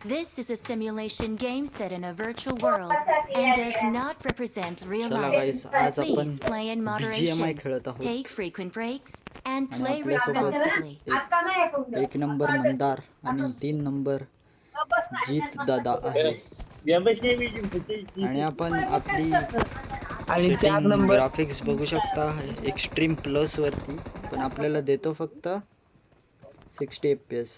This is a simulation game set in a virtual world and does not represent real चला life. गाईस, आज आपण Please play in BGMI moderation, खेळत आहोत take frequent breaks, and आणि play responsibly. आपल्यासोबत एक number Mandar आणि 3 number जीत दादा आहे. आणि आपण आपली आणि 4 सेटिंग नंबर ग्राफिक्स बघू शकता एक्स्ट्रीम प्लस वरती, पण आपल्याला देतो फक्त 60 FPS,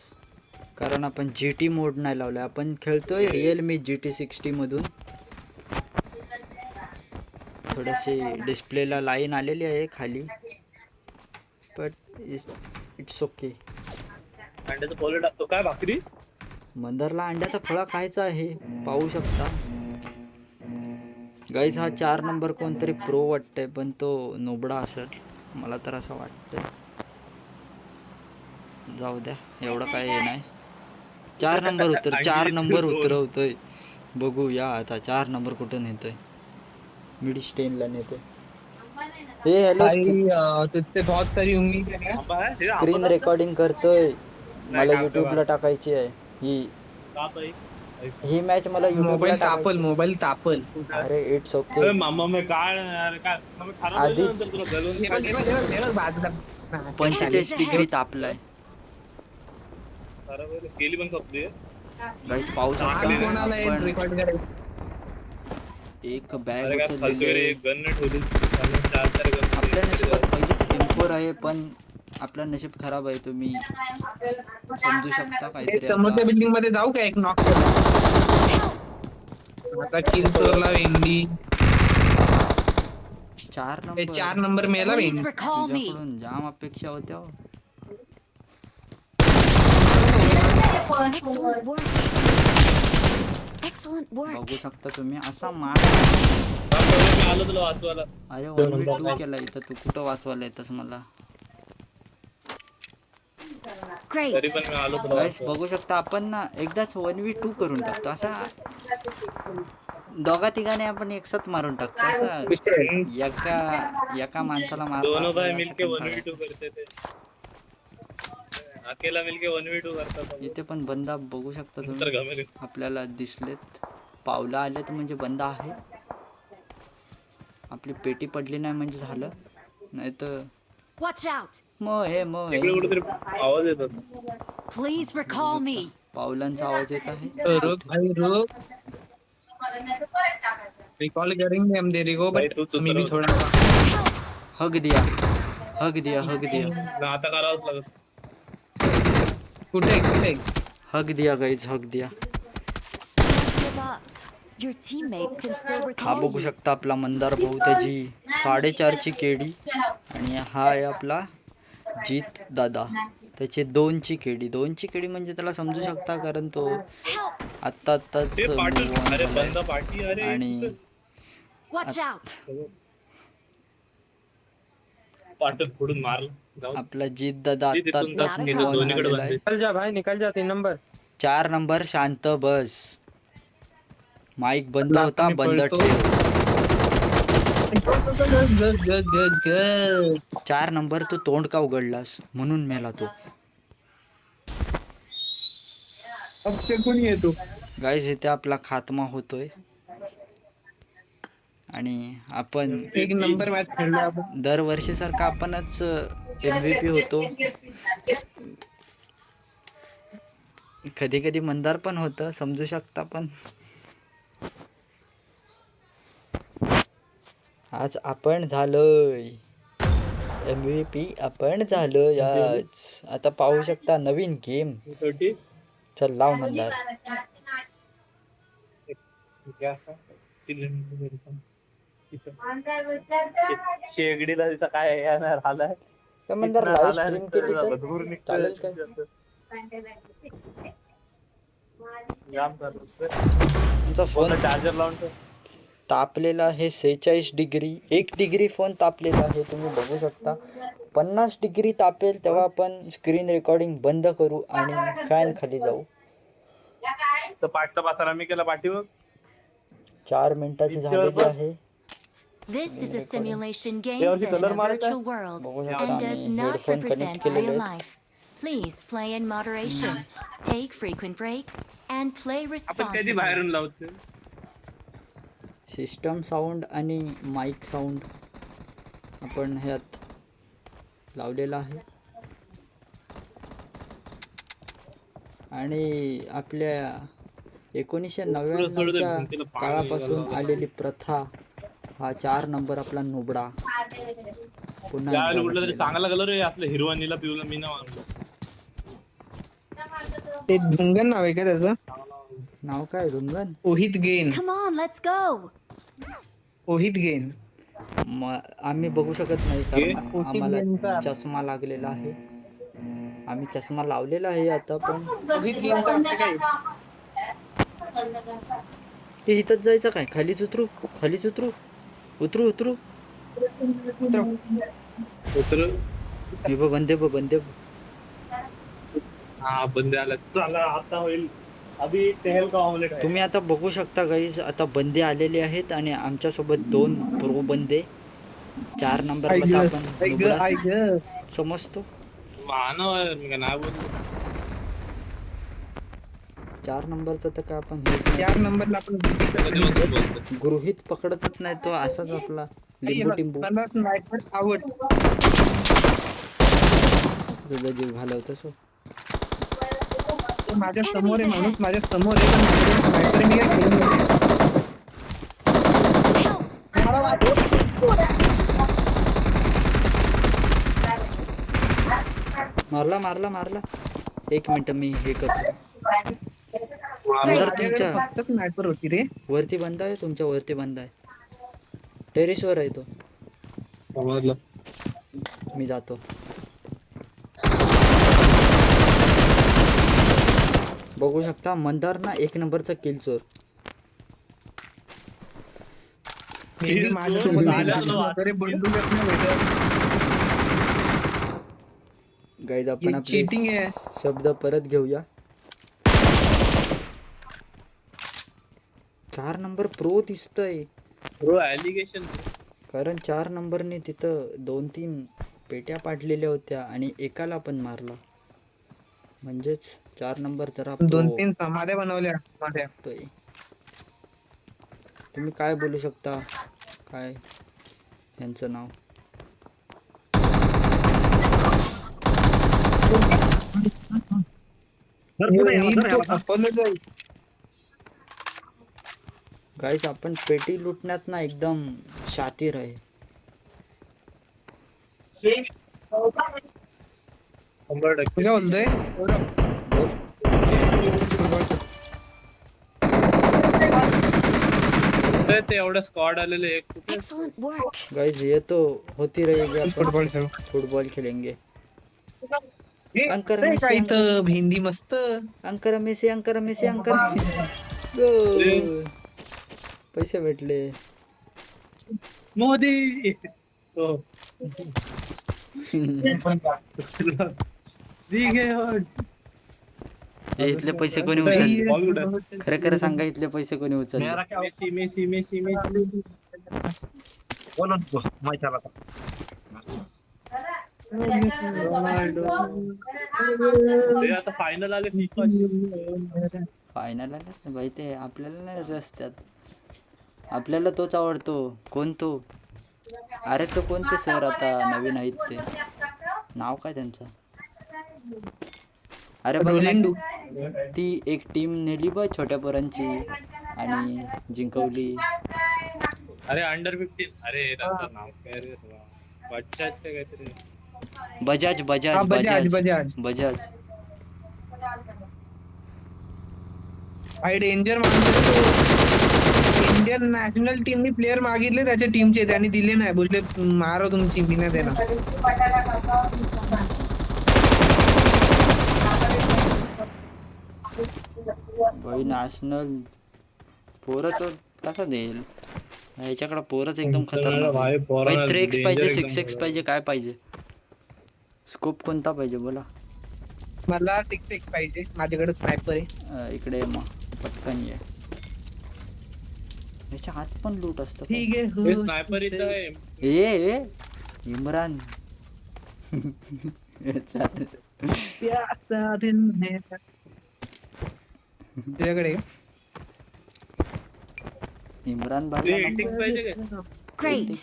कारण आपण GT मोड नाही लावला. आपण खेळतोय रिअलमी GT60 मधून. थोडीशी डिस्प्लेला लाईन आलेली आहे खाली, बट इट्स ओके. अंड्याचं पोलं टाकतो काय भाकरी. मंदारला अंड्याचा फळा खायचा आहे, पाहू शकता गाईज. हा 4 नंबर कोणतरी प्रो वाटतंय, पण तो नोबडा असेल, मला तर असं वाटतंय. जाऊ द्या, एवढं काय हे नाही. 4 नंबर 4 नंबर उतरवतोय. बघूया आता 4 नंबर कुठं नेतोय. मिड स्टेनला नेतोय. हे हॅलो, तुझसे बहुत सारी उम्मीद है. स्क्रीन रेकॉर्डिंग करतोय, मला यूट्यूबला टाकायची आहे ही मॅच. मला यूट्यूबला टाकायची. मोबाईल तापल. अरे इट्स ओके. मामा मी काय यार काय खराब आधीच तुला घालून बाजूला 45 डिग्री तापलाय केली पण खपली गाईज, पाऊस कोणाला रेकॉर्ड करायचं. एक बॅग अरे काय उचललेली फालतू आहे. गन ठेवली 4 गन. आपल्या नशिबात पहिलेच M4 आहे, पण आपलं नशीब खराब आहे. तुम्ही समजू शकता काहीतरी. समोरच्या बिल्डिंग मध्ये जाऊ का एक नॉक आता किल चोरला वेंडी. 4 नंबर मेला Please वेंडी. recall me. तुझ्याकडून जाम अपेक्षा होत्या हो. Excellent work. Excellent work. बघू शकता तुम्ही असा मार. आलो तुला वाचवायला. अरे 1v2 केला इथं, तू कुठं वाचवायला येतस मला. Great. तरी पण मी आलो तुला गाईस बघू शकता, आपण ना एकदाच 1v2 करून टाकतो. असा दोघा तिघाने आपण एकसाथ मारून टाकतो. असं एका माणसाला दोनों भाई मारतो. मिलके 1v2 करते थे. अकेला मिलके 1v2 करता था. इथे पण बंदा बघू शकता तर तुम्ही, घमेले. आपल्याला दिसलेत. पावलं आलेत म्हणजे बंदा आहे. आपली पेटी पडली नाही म्हणजे झालं, नाही तर Watch out. इकडे कुठेतरी आवाज येत होता. Please recall me. पावलांचा आवाज येत आहे. रुक भाई रुक. रिकॉल करेंगे हम तेरे को, बट मी भी थोड़ा हग दिया, हग दिया, हग दिया, आता करावंच लागत. कुठे हग दिया गाईज, हग दिया. Don't give up. Your teammates can still हा recall बघू you. शकता आपला मंदार भाऊ, त्याची 4.5ची केडी. आणि हा आहे आपला जीत दादा, त्याचे 2ची केडी. 2ची केडी म्हणजे त्याला समजू शकता, कारण तो Help. आत्ताच move on अरे झालाय. बंदा पार्टी. अरे आणि Watch out. पाटत फोडून मारलं. आपला जीत दादा आत्ताच दोन्हीकडे move on झालेला आहे. निकल जा भाई, निकल जा. 3 नंबर 4 नंबर शांत बस. माईक बंद होता, बंद ठेव. 4 नंबर तू तोंड का उघडलास, म्हणून मेला तो. कोणी येतो. गाईज इथे आपला खात्मा होतोय आणि आपण 1 नंबर मॅच खेळलो आपण. दरवर्षीसारखा आपणच MVP होतो. कधी कधी मंदार पण होतं, समजू शकता. पण आज आपण झालोय MVP, आपण झालोय आज. आता पाहू शकता नवीन गेम. चल लाव मंदार. शेगडीला तिथं काय येणार आलाय. तर मंदार लाईव्ह स्ट्रीम केली तर चालेल काय? तुमचा फोन चार्जर लावून तापलेला आहे 46 डिग्री. 1 डिग्री फोन तापलेला आहे, तुम्ही बघू शकता. 50 डिग्री तापेल तेव्हा आपण स्क्रीन रेकॉर्डिंग बंद करू आणि फॅन खाली जाऊ. पाठचा पासारा मी केला पाठीवर. 4 मिनिटाची झालेली आहे. This is a simulation game यावर्षी set in कलर a मारत आहे. virtual world बघू शकता and does आम्ही not हेडफोन कनेक्ट represent केलेले real आहेत. life. Please play in moderation. Take frequent breaks and play आपण कधी responsibly. बाहेरून लावतो? सिस्टम साऊंड आणि माईक साऊंड आपण ह्यात लावलेला आहे. आणि आपल्या 1999च्या काळापासून आलेली प्रथा हा 4 नंबर आपला नुबडा पुन्हा त्यावेळेला एकदा कुठला तरी बदलेला. चांगला कलर आहे आपल्या हिरवानीला पिवला मी ना मानलो. ते ढुंगण नाव आहे का त्याचं? नाव काय रुंगण? ओहित गेन. Come on, let's go. ओहित गेन. आम्ही बघू शकत नाही कारण ओहित आम्हाला गेनचा चष्मा लागलेला आहे. आम्ही चष्मा लावलेला आहे आता पण. ओहित गेनचा अर्थ काय? ते इथंच जायचं काय? खालीच उतरू उतरू उतर हे बंदे बंदे. हा बंदे आला. चला आता होईल. अभी तेल का ऑमलेट आहे. तुम्ही आता बघू शकता गाईज, आता बंदे आलेले आहेत आणि आमच्यासोबत 2 प्रो बंदे. 4 नंबरला तर आपण नुबडाच समजतो. मानव मी का नाही बोललो. 4 नंबरचं तर काय आपण हेच नाही. 4 नंबरला आपण बोलतो. गृहीत पकडतच नाही तो, असाच आपला लिंबू टिंबू मला स्नायपर आवड. तुझा जीव घालवतोस हो. तो माझ्या समोर आहे, माणूस माझ्या समोर आहे, पण माझ्याकडे स्नायपर नाही आहे, खेळून मध्ये. मारला. 1 मिनिट मी हे करतो. अंदर तुमच्या फक्त स्नायपर होती रे. वरती बंद आहे, तुमच्या वरती बंद आहे. टेरेसवर आहे तो. समजलं. मी जातो. बघू शकता मंदार ना 1 नंबरचा किल चोर. मी माझ्यासोबत वगैरे बंडू करत नाही भेटत. गाईज आपण आपले चीटिंग आहे. शब्द परत घेऊया. 4 नंबर प्रो दिसतय. Bro allegation. कारण 4 नंबरने तिथं 2-3 पेट्या पाडलेल्या होत्या आणि एकाला पण मारला. म्हणजेच 4 नंबर जरा 2-3 समाध्या बनवल्या माझ्या. तुम्ही काय बोलू शकता? काय यांचं नाव? गाईज आपण पेटी लुटण्यात ना एकदम शातीर आहे. 100%. तुझ्या बोलतोय ते एवढं स्क्वॉड आलेले एक कुठे Excellent work. गाइस ये तो होती रहेगी. अपन फुटबॉल खेळू. फुटबॉल खेलेंगे. हे, अंकर ते मेसी, काय इथं भेंडी मस्त. अंकर मेसी गोल. पैसे भेटले. मोदी. हो. हे इथले पैसे कोणी उचलले? खरं खरं सांगा, इथले पैसे कोणी उचलले? मेसी. आता फायनल आले FIFA. फायनल आला भाई. ते आपल्याला नाही रस्त्यात. आपल्याला तोच आवडतो. कोण तो? अरे तो कोणते सर आता नवीन आहेत ते, नाव काय त्यांचं? अरे बघ ना, ती एक टीम नेली बघ छोट्या पोरांची आणि जिंकवली. अरे अंडर 15. अरे त्याचं नाव काय रे? बजाज काय काहीतरी. बजाज. भाई डेंजर माणूस आहे तो. इंडियन नॅशनल टीमनी प्लेयर मागितले त्याच्या टीमचे, त्यांनी दिले नाही. बोलले मारो तुमची, मी नाही देणार. भाई नॅशनल पोरं तो कसा देईल? ह्याच्याकडे पोरच एकदम खतरनाक आहे. भाई 3x पाहिजे, 6x पाहिजे, काय पाहिजे? स्कोप कोणता पाहिजे बोला? मला 6x पाहिजे. माझ्याकडे स्नायपर आहे. इकडे ये मग, पटकन ये. याच्या हात पण लूट असतं. ठीक आहे. स्नायपर इथं आहे. ए इम्रान चालेल. प्यासा दिल मेरा. तुझ्याकडे इम्रान ते भाईला एंडिंग number- पाहिजे काय Great.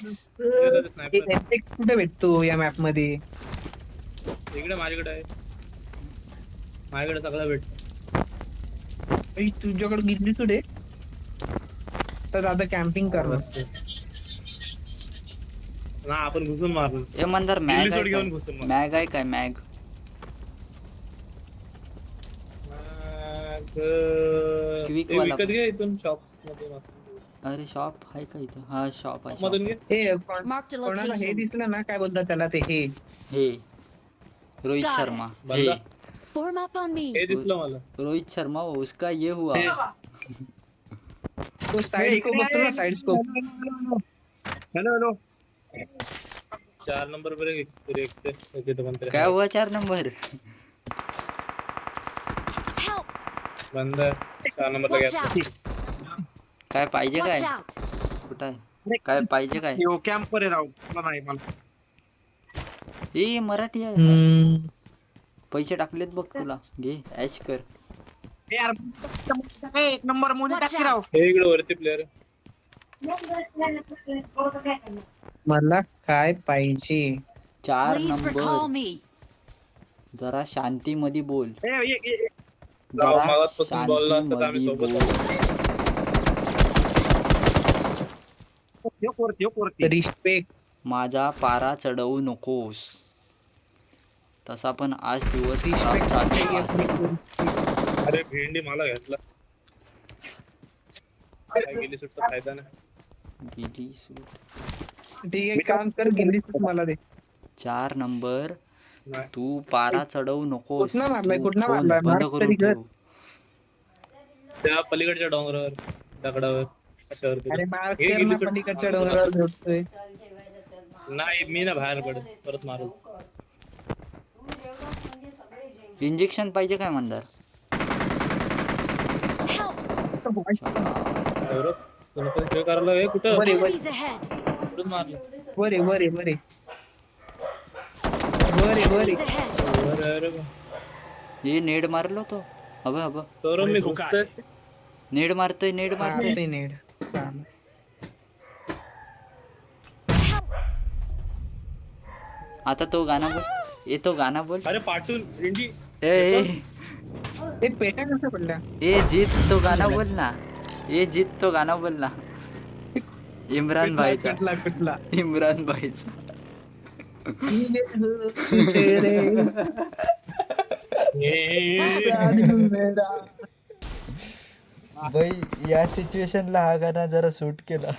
स्नायपर कुठे भेटतो या मॅप मध्ये? इकडे माझ्याकडे आहे माझ्याकडे सगळं भेटतं तुझ्याकडे गिल्ली तुडे तर आता कॅम्पिंग कर मस्त. ना आपण घुसून मारलो ए मंदार मॅग गिल्ली सोड आहे घेऊन काय? घुसून मार मॅग आहे काय मॅग? Quick ते वाला विकत घे इथून शॉप मध्ये मस्त. अरे शॉप आहे का इथं? हा शॉप आहे मधून shop. घे हे Marked a कोणाला हे location. दिसलं ना काय बोलतात त्याला ते हे हे रोहित Got शर्मा it. हे बंदा Form up on me. हे दिसलं मला रोहित शर्मा वो, उसका ये हुआ. तो साइड स्कोप असतो ना side scope. Hello hello 4 number पर काय हुआ 4 नंबर? Help! बंद 4 नंबर Watch लगा out! काय पाहिजे काय? Watch out! कुठं आहे? काय पाहिजे काय? यो कॅम्पर आहे राव मला नाही मला ए मराठी आहे. पैसे टाकलेत बघ तुला, घे ॲच कर. यार एक नंबर मध्ये Watch टाकी राव out! हे इकडे वरती प्लेयर मला काय पाहिजे? 4 Please recall नंबर. me. जरा शांतीमध्ये बोल. राव जरा मागासपासून बोलला असतं तर आम्ही शांतीमध्ये सोबत बोल. रिस्पेक्ट. माझा पारा चढवू नकोस. तसा पण आज दिवस खराब चालू आहे. अरे भेंडी मला घेतला काय गेली सुटचा फायदा नाही गेली सूट. ठीक आहे काम कर गिल्ली मला दे. 4 नंबर नाही. तू पारा चढवू नकोस. कुठनं मारलाय तू कुठनं फोन मारलाय बंद मार करून तरी कर. ठेव. त्या पलीकडच्या डोंगरावर दगडावर कशावर तरी. अरे मार हे कर गेली ना सुट. पलीकडच्या डोंगरावर भेटतोय. नाही मी ना बाहेर पडेल परत मारू इंजेक्शन पाहिजे काय मंदार? Help! एवढं तुला पण खेळ करायला हे कुठं बरे बरे Enemies ahead! कुठून मारलं बरे बरे बरे बरे बरे. Enemies ahead! अरे हे नेड मारलो तो. हवं हवं सौरभ मी घुसतोय नेड मारतोय नेड मारतोय. मारतोय नेड. आता तो गाणं बोल. तो गाणं बोल. अरे पाठून भेंडी ए ते पेटा कसं पडला? जीत तो गाणं बोल ना. जीत तो गाणं बोल ना. इम्रान भाईचा. पेटला पेटला. इम्रान भाईचा. भाई या सिच्युएशनला हा गाणं जरा सूट केला.